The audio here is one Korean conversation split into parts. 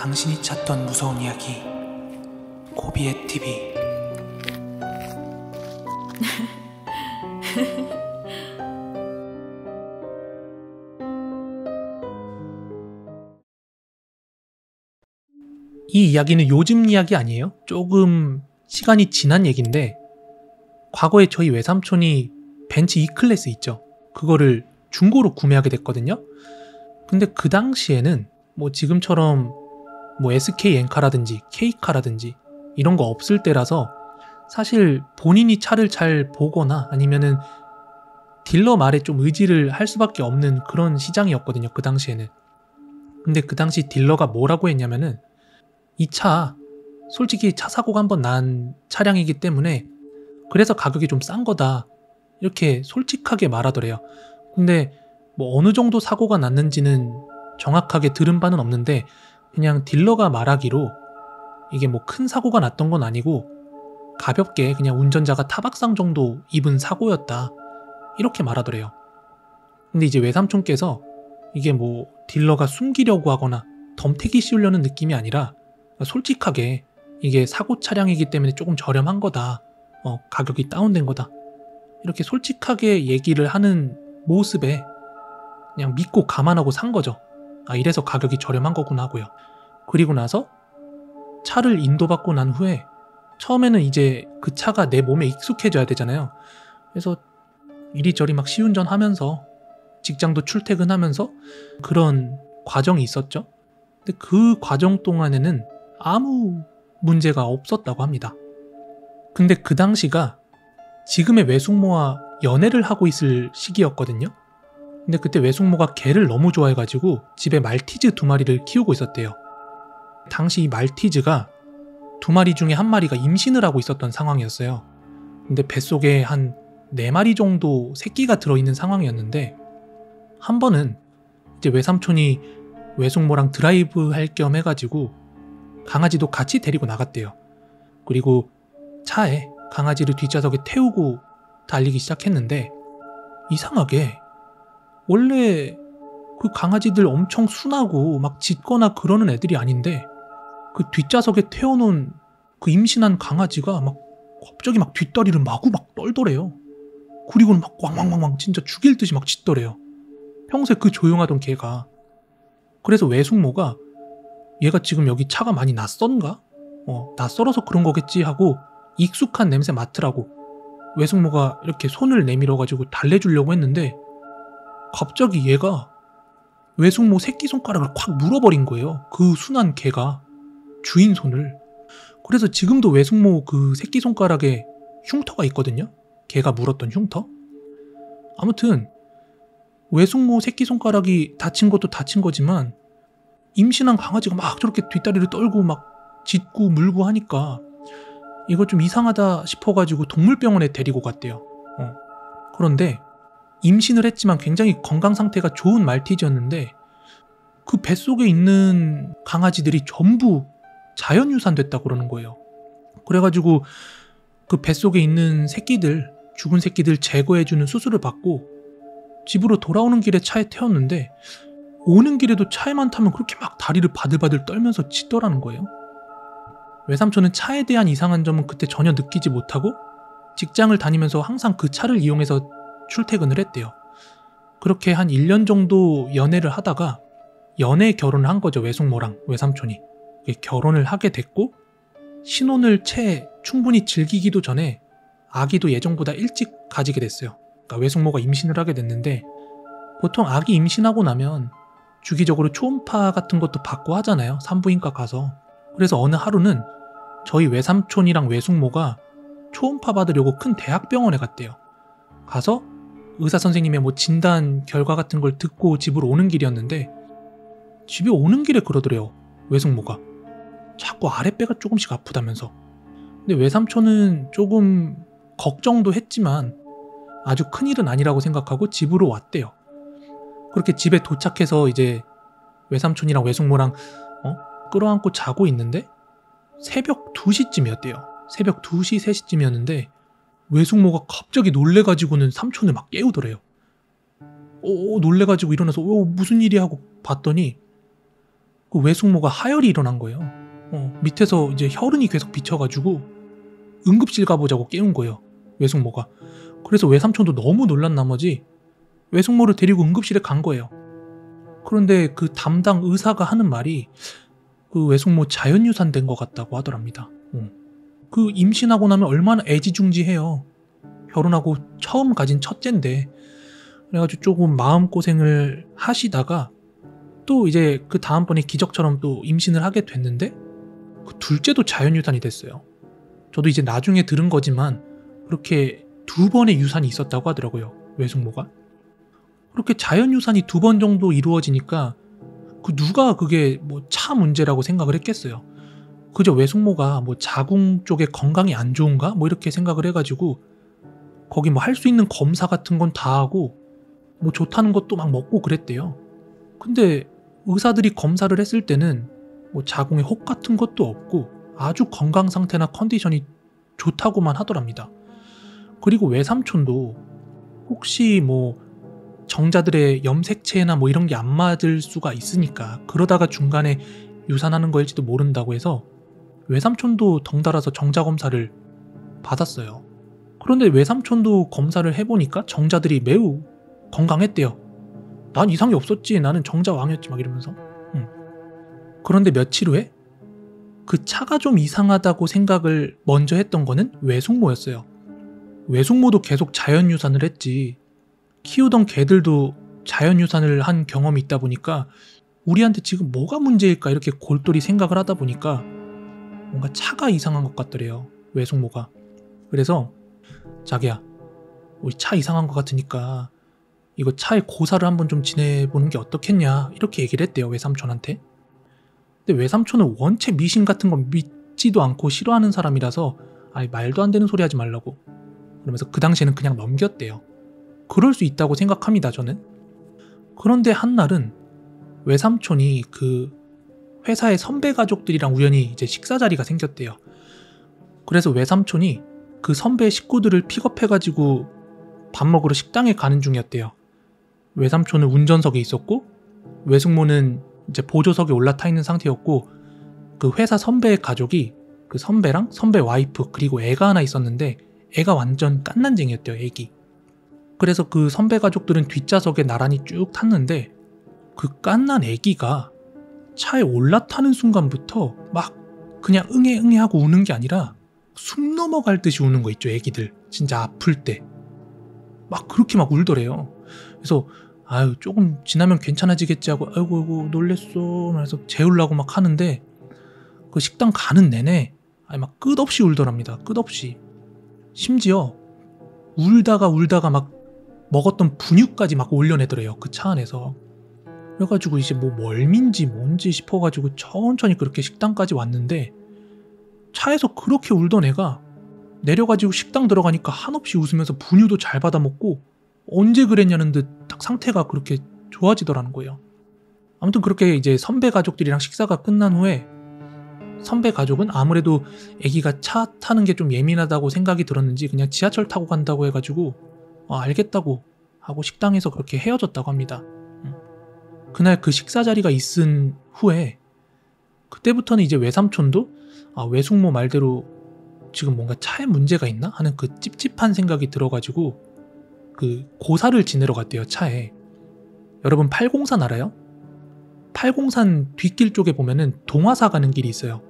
당신이 찾던 무서운 이야기 고비의 TV. 이 이야기는 요즘 이야기 아니에요? 조금 시간이 지난 얘기인데, 과거에 저희 외삼촌이 벤츠 E클래스 있죠? 그거를 중고로 구매하게 됐거든요. 근데 그 당시에는 뭐 지금처럼 뭐 SK 엔카라든지 K카라든지 이런 거 없을 때라서 사실 본인이 차를 잘 보거나 아니면은 딜러 말에 좀 의지를 할 수밖에 없는 그런 시장이었거든요, 그 당시에는. 근데 그 당시 딜러가 뭐라고 했냐면은, 이 차 솔직히 차 사고가 한번 난 차량이기 때문에 그래서 가격이 좀 싼 거다, 이렇게 솔직하게 말하더래요. 근데 뭐 어느 정도 사고가 났는지는 정확하게 들은 바는 없는데, 그냥 딜러가 말하기로 이게 뭐 큰 사고가 났던 건 아니고 가볍게 그냥 운전자가 타박상 정도 입은 사고였다, 이렇게 말하더래요. 근데 이제 외삼촌께서 이게 뭐 딜러가 숨기려고 하거나 덤태기 씌우려는 느낌이 아니라 솔직하게 이게 사고 차량이기 때문에 조금 저렴한 거다, 가격이 다운된 거다, 이렇게 솔직하게 얘기를 하는 모습에 그냥 믿고 감안하고 산 거죠. 아, 이래서 가격이 저렴한 거구나 하고요. 그리고 나서 차를 인도받고 난 후에 처음에는 이제 그 차가 내 몸에 익숙해져야 되잖아요. 그래서 이리저리 막 시운전하면서 직장도 출퇴근하면서 그런 과정이 있었죠. 근데 그 과정 동안에는 아무 문제가 없었다고 합니다. 근데 그 당시가 지금의 외숙모와 연애를 하고 있을 시기였거든요. 근데 그때 외숙모가 개를 너무 좋아해가지고 집에 말티즈 2마리를 키우고 있었대요. 당시 이 말티즈가 2마리 중에 1마리가 임신을 하고 있었던 상황이었어요. 근데 뱃속에 한 4마리 정도 새끼가 들어있는 상황이었는데, 한 번은 이제 외삼촌이 외숙모랑 드라이브 할 겸 해가지고 강아지도 같이 데리고 나갔대요. 그리고 차에 강아지를 뒷좌석에 태우고 달리기 시작했는데, 이상하게 원래 그 강아지들 엄청 순하고 막 짖거나 그러는 애들이 아닌데, 그 뒷좌석에 태워놓은 그 임신한 강아지가 막 갑자기 막 뒷다리를 마구 막 떨더래요. 그리고는 막 왕왕왕왕 진짜 죽일 듯이 막 짖더래요. 평소에 그 조용하던 걔가. 그래서 외숙모가 얘가 지금 여기 차가 많이 낯선가? 낯설어서 그런 거겠지 하고 익숙한 냄새 맡으라고 외숙모가 이렇게 손을 내밀어가지고 달래주려고 했는데, 갑자기 얘가 외숙모 새끼손가락을 콱 물어버린 거예요. 그 순한 개가 주인 손을. 그래서 지금도 외숙모 그 새끼손가락에 흉터가 있거든요, 개가 물었던 흉터. 아무튼 외숙모 새끼손가락이 다친 것도 다친 거지만 임신한 강아지가 막 저렇게 뒷다리를 떨고 막 짖고 물고 하니까 이거 좀 이상하다 싶어가지고 동물병원에 데리고 갔대요. 그런데 임신을 했지만 굉장히 건강 상태가 좋은 말티즈였는데, 그 뱃속에 있는 강아지들이 전부 자연유산 됐다고 그러는 거예요. 그래가지고 그 뱃속에 있는 새끼들, 죽은 새끼들 제거해주는 수술을 받고 집으로 돌아오는 길에 차에 태웠는데, 오는 길에도 차에만 타면 그렇게 막 다리를 바들바들 떨면서 짖더라는 거예요. 외삼촌은 차에 대한 이상한 점은 그때 전혀 느끼지 못하고 직장을 다니면서 항상 그 차를 이용해서 출퇴근을 했대요. 그렇게 한 1년 정도 연애를 하다가 연애 결혼을 한 거죠, 외숙모랑 외삼촌이. 결혼을 하게 됐고, 신혼을 채 충분히 즐기기도 전에 아기도 예정보다 일찍 가지게 됐어요. 그러니까 외숙모가 임신을 하게 됐는데, 보통 아기 임신하고 나면 주기적으로 초음파 같은 것도 받고 하잖아요, 산부인과 가서. 그래서 어느 하루는 저희 외삼촌이랑 외숙모가 초음파 받으려고 큰 대학병원에 갔대요. 가서 의사 선생님의 뭐 진단 결과 같은 걸 듣고 집으로 오는 길이었는데, 집에 오는 길에 그러더래요, 외숙모가. 자꾸 아랫배가 조금씩 아프다면서. 근데 외삼촌은 조금 걱정도 했지만 아주 큰일은 아니라고 생각하고 집으로 왔대요. 그렇게 집에 도착해서 이제 외삼촌이랑 외숙모랑 끌어안고 자고 있는데 새벽 2시쯤이었대요. 새벽 2시, 3시쯤이었는데 외숙모가 갑자기 놀래가지고는 삼촌을 막 깨우더래요. 놀래가지고 일어나서 무슨 일이 하고 봤더니 그 외숙모가 하혈이 일어난 거예요. 밑에서 이제 혈흔이 계속 비쳐가지고 응급실 가보자고 깨운 거예요, 외숙모가. 그래서 외삼촌도 너무 놀란 나머지 외숙모를 데리고 응급실에 간 거예요. 그런데 그 담당 의사가 하는 말이 그 외숙모 자연유산 된 것 같다고 하더랍니다. 그 임신하고 나면 얼마나 애지중지해요. 결혼하고 처음 가진 첫째인데. 그래가지고 조금 마음고생을 하시다가 또 이제 그 다음번에 기적처럼 또 임신을 하게 됐는데 그 둘째도 자연유산이 됐어요. 저도 이제 나중에 들은 거지만 그렇게 2번의 유산이 있었다고 하더라고요, 외숙모가. 그렇게 자연유산이 2번 정도 이루어지니까 누가 그게 뭐 차 문제라고 생각을 했겠어요. 그저 외숙모가 뭐 자궁 쪽에 건강이 안 좋은가? 뭐 이렇게 생각을 해가지고 거기 뭐 할 수 있는 검사 같은 건 다 하고 뭐 좋다는 것도 막 먹고 그랬대요. 근데 의사들이 검사를 했을 때는 뭐 자궁에 혹 같은 것도 없고 아주 건강 상태나 컨디션이 좋다고만 하더랍니다. 그리고 외삼촌도 혹시 뭐 정자들의 염색체나 뭐 이런 게 안 맞을 수가 있으니까 그러다가 중간에 유산하는 거일지도 모른다고 해서 외삼촌도 덩달아서 정자 검사를 받았어요. 그런데 외삼촌도 검사를 해보니까 정자들이 매우 건강했대요. 난 이상이 없었지, 나는 정자왕이었지 막 이러면서. 그런데 며칠 후에 그 차가 좀 이상하다고 생각을 먼저 했던 거는 외숙모였어요. 외숙모도 계속 자연유산을 했지, 키우던 개들도 자연유산을 한 경험이 있다 보니까 우리한테 지금 뭐가 문제일까 이렇게 골똘히 생각을 하다 보니까 뭔가 차가 이상한 것 같더래요, 외숙모가. 그래서 자기야, 우리 차 이상한 것 같으니까 이거 차에 고사를 한번 좀 지내보는 게 어떻겠냐 이렇게 얘기를 했대요, 외삼촌한테. 근데 외삼촌은 원체 미신 같은 건 믿지도 않고 싫어하는 사람이라서 아이 말도 안 되는 소리 하지 말라고 그러면서 그 당시에는 그냥 넘겼대요. 그럴 수 있다고 생각합니다, 저는. 그런데 한날은 외삼촌이 그 회사의 선배 가족들이랑 우연히 이제 식사 자리가 생겼대요. 그래서 외삼촌이 그 선배 식구들을 픽업해가지고 밥 먹으러 식당에 가는 중이었대요. 외삼촌은 운전석에 있었고 외숙모는 이제 보조석에 올라타 있는 상태였고 그 회사 선배의 가족이 그 선배랑 선배 와이프 그리고 애가 하나 있었는데 애가 완전 깐난쟁이였대요, 애기. 그래서 그 선배 가족들은 뒷좌석에 나란히 쭉 탔는데 그 깐난 애기가 차에 올라타는 순간부터 막 그냥 응애 응애 하고 우는 게 아니라 숨 넘어갈 듯이 우는 거 있죠, 애기들. 진짜 아플 때. 막 그렇게 막 울더래요. 그래서 아유 조금 지나면 괜찮아지겠지 하고 아이고 놀랬어 그래서 재우려고 막 하는데 그 식당 가는 내내 아니 막 끝없이 울더랍니다. 끝없이. 심지어 울다가 막 먹었던 분유까지 막 올려내더래요, 그 차 안에서. 그래가지고 이제 뭐 멀미인지 뭔지 싶어가지고 천천히 그렇게 식당까지 왔는데 차에서 그렇게 울던 애가 내려가지고 식당 들어가니까 한없이 웃으면서 분유도 잘 받아먹고 언제 그랬냐는 듯 딱 상태가 그렇게 좋아지더라는 거예요. 아무튼 그렇게 이제 선배 가족들이랑 식사가 끝난 후에 선배 가족은 아무래도 아기가 차 타는 게 좀 예민하다고 생각이 들었는지 그냥 지하철 타고 간다고 해가지고 알겠다고 하고 식당에서 그렇게 헤어졌다고 합니다. 그날 그 식사 자리가 있은 후에 그때부터는 이제 외삼촌도 외숙모 말대로 지금 뭔가 차에 문제가 있나 하는 그 찝찝한 생각이 들어가지고 그 고사를 지내러 갔대요, 차에. 여러분 803 알아요? 803 뒷길 쪽에 보면은 동화사 가는 길이 있어요.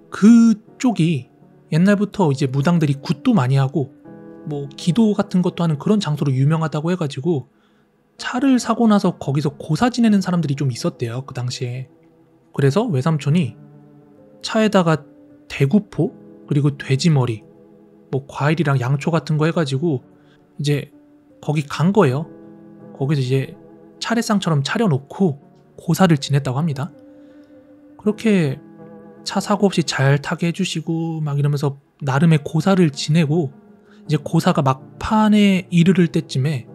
그쪽이 옛날부터 이제 무당들이 굿도 많이 하고 뭐 기도 같은 것도 하는 그런 장소로 유명하다고 해가지고 차를 사고 나서 거기서 고사 지내는 사람들이 좀 있었대요, 그 당시에. 그래서 외삼촌이 차에다가 대구포 그리고 돼지머리 뭐 과일이랑 양초 같은 거 해가지고 이제 거기 간 거예요. 거기서 이제 차례상처럼 차려놓고 고사를 지냈다고 합니다. 그렇게 차 사고 없이 잘 타게 해주시고 막 이러면서 나름의 고사를 지내고 이제 고사가 막판에 이르를 때쯤에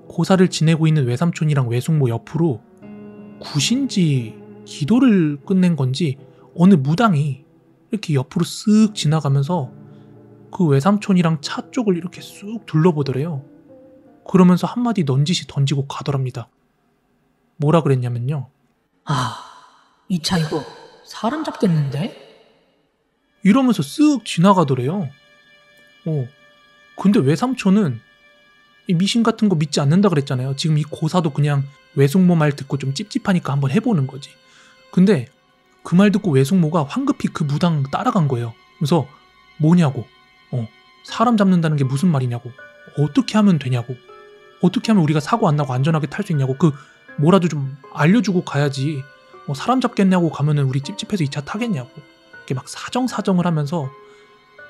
고사를 지내고 있는 외삼촌이랑 외숙모 옆으로 굿인지 기도를 끝낸 건지 어느 무당이 이렇게 옆으로 쓱 지나가면서 그 외삼촌이랑 차 쪽을 이렇게 쑥 둘러보더래요. 그러면서 한마디 넌지시 던지고 가더랍니다. 뭐라 그랬냐면요. 이 차 이거 사람 잡겠는데? 이러면서 쓱 지나가더래요. 근데 외삼촌은 이 미신 같은 거 믿지 않는다 그랬잖아요. 지금 이 고사도 그냥 외숙모 말 듣고 좀 찝찝하니까 한번 해보는 거지. 근데 그 말 듣고 외숙모가 황급히 그 무당 따라간 거예요. 그래서 뭐냐고, 사람 잡는다는 게 무슨 말이냐고, 어떻게 하면 되냐고, 어떻게 하면 우리가 사고 안 나고 안전하게 탈 수 있냐고, 뭐라도 좀 알려주고 가야지. 사람 잡겠냐고 가면은 우리 찝찝해서 이 차 타겠냐고. 이렇게 막 사정사정을 하면서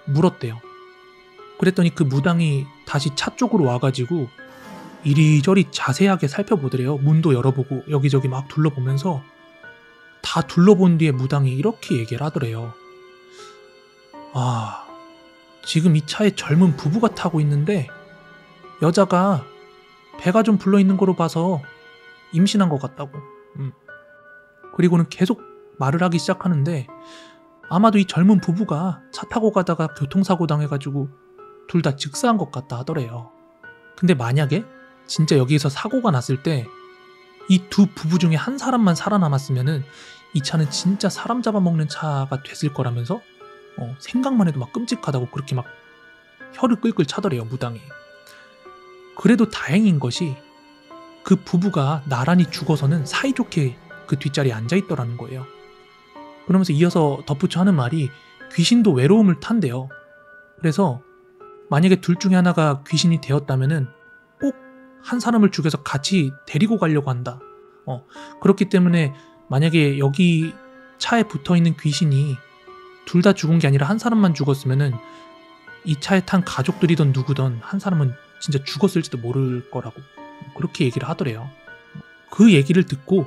물었대요. 그랬더니 그 무당이 다시 차 쪽으로 와가지고 이리저리 자세하게 살펴보더래요. 문도 열어보고 여기저기 막 둘러보면서. 다 둘러본 뒤에 무당이 이렇게 얘기를 하더래요. 지금 이 차에 젊은 부부가 타고 있는데 여자가 배가 좀 불러있는 거로 봐서 임신한 것 같다고. 그리고는 계속 말을 하기 시작하는데 아마도 이 젊은 부부가 차 타고 가다가 교통사고 당해가지고 둘 다 즉사한 것 같다 하더래요. 근데 만약에 진짜 여기에서 사고가 났을 때 이 두 부부 중에 한 사람만 살아남았으면은 이 차는 진짜 사람 잡아먹는 차가 됐을 거라면서 생각만 해도 막 끔찍하다고 그렇게 막 혀를 끌끌 차더래요, 무당이. 그래도 다행인 것이 그 부부가 나란히 죽어서는 사이좋게 그 뒷자리에 앉아있더라는 거예요. 그러면서 이어서 덧붙여 하는 말이 귀신도 외로움을 탄대요. 그래서 만약에 둘 중에 하나가 귀신이 되었다면은 꼭 한 사람을 죽여서 같이 데리고 가려고 한다. 그렇기 때문에 만약에 여기 차에 붙어있는 귀신이 둘 다 죽은 게 아니라 한 사람만 죽었으면은 이 차에 탄 가족들이든 누구든 한 사람은 진짜 죽었을지도 모를 거라고 그렇게 얘기를 하더래요. 그 얘기를 듣고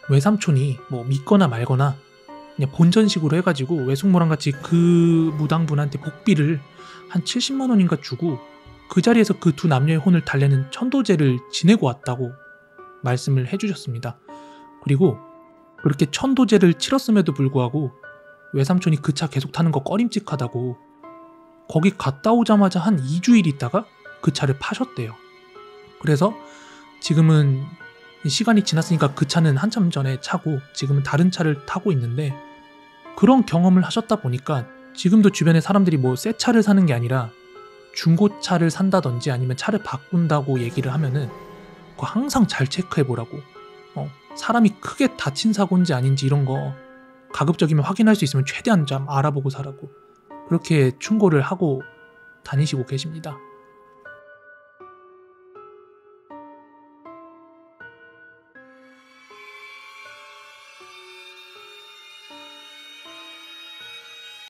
외삼촌이 뭐 믿거나 말거나 그냥 본전식으로 해가지고 외숙모랑 같이 그 무당분한테 복비를 한 70만 원인가 주고 그 자리에서 그 두 남녀의 혼을 달래는 천도제를 지내고 왔다고 말씀을 해주셨습니다. 그리고 그렇게 천도제를 치렀음에도 불구하고 외삼촌이 그 차 계속 타는 거 꺼림칙하다고 거기 갔다 오자마자 한 2주일 있다가 그 차를 파셨대요. 그래서 지금은 시간이 지났으니까 그 차는 한참 전에 차고 지금은 다른 차를 타고 있는데, 그런 경험을 하셨다 보니까 지금도 주변에 사람들이 뭐 새 차를 사는 게 아니라 중고차를 산다든지 아니면 차를 바꾼다고 얘기를 하면은 그거 항상 잘 체크해보라고, 사람이 크게 다친 사고인지 아닌지 이런 거 가급적이면 확인할 수 있으면 최대한 좀 알아보고 사라고 그렇게 충고를 하고 다니시고 계십니다.